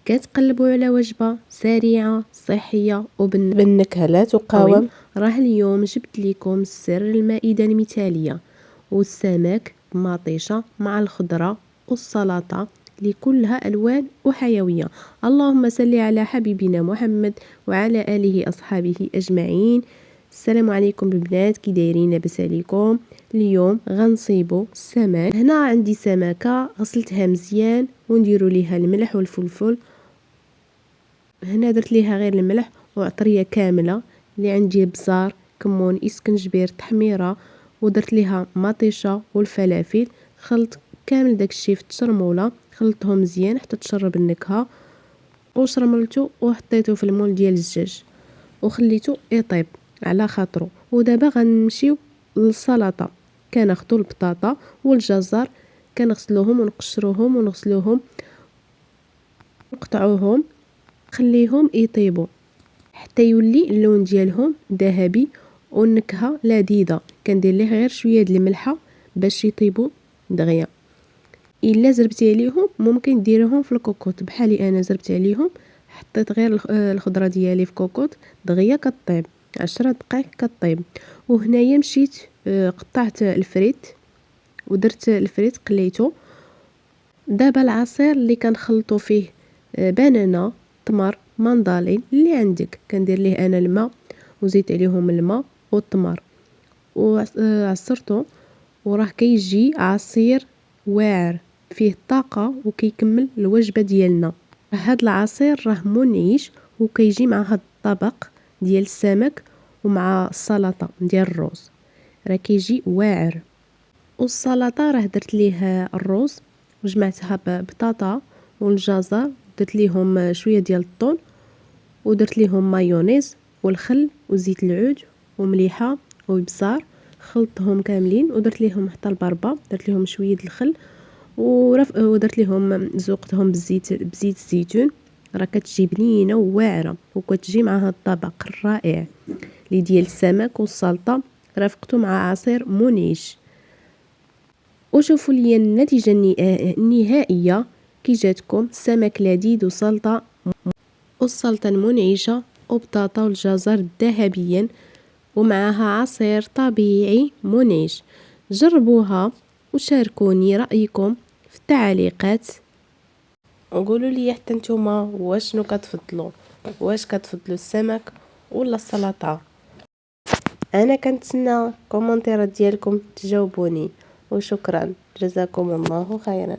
كتقلبوا على وجبة سريعة صحية وبالنكهة لا تقاوم. راه اليوم جبت لكم سر المائدة المثالية، والسمك بمطيشة مع الخضرة والسلطة اللي كلها ألوان وحيوية. اللهم صل على حبيبنا محمد وعلى آله أصحابه أجمعين. السلام عليكم البنات، كي دايرين؟ لاباس عليكم؟ اليوم غنصيبو السمك. هنا عندي سمكة غسلتها مزيان ونديرو ليها الملح والفلفل. هنا درت ليها غير الملح وعطريه كامله اللي عندي بزار كمون اسكنجبير تحميره، ودرت ليها مطيشه والفلافل. خلط كامل داكشي في التشرموله، خلطهم مزيان حتى تشرب النكهه، وشرملته وحطيته في المول ديال الدجاج وخليته يطيب على خاطرو. ودابا غنمشيو للسلطه. كناخذوا البطاطا والجزر، كنغسلوهم ونقشروهم ونغسلوهم نقطعوهم، خليهم يطيبوا حتى يولي اللون ديالهم ذهبي والنكهه لذيذه. كندير ليه غير شويه د الملحه باش يطيبوا دغيا. الا زربتي عليهم ممكن ديريهم في الكوكوط بحالي انا زربت عليهم، حطيت غير الخضره ديالي في كوكوط دغيا كطيب 10 دقائق كطيب. وهنايا مشيت قطعت الفريت ودرت الفريت قليته. دابا العصير اللي كنخلطو فيه بنانه تمر مندالين اللي عندك، كندير ليه انا الماء وزيت عليهم الماء والتمر وعصرته، وراه كيجي عصير واعر فيه طاقه وكيكمل الوجبه ديالنا. هاد العصير راه منعش وكيجي مع هاد الطبق ديال السمك ومع السلطه ديال الروز، راه كيجي واعر. والسلطه راه درت ليه الروز وجمعتها ببطاطا والجزر، درت ليهم شويه ديال الطون ودرت ليهم مايونيز والخل وزيت العود ومليحه وبزار، خلطتهم كاملين ودرت ليهم حتى البربه، درت ليهم شويه الخل ودرت ليهم زوقتهم بزيت الزيتون. راه كتجي بنينه وواعره وكتجي مع هذا الطبق الرائع اللي ديال السمك والسلطه، رافقته مع عصير منعش. وشوفوا لي النتيجه النهائيه كي جاتكم. سمك لذيذ وسلطه والسلطه المنعشه وبطاطا والجزر ذهبيا ومعها عصير طبيعي منعش. جربوها وشاركوني رأيكم في التعليقات، وقولوا لي حتى نتوما واش كتفضلوا، واش كتفضلوا السمك ولا السلطه. انا كنتسنى كومونتيرات ديالكم تجاوبوني، وشكرا جزاكم الله خيرا.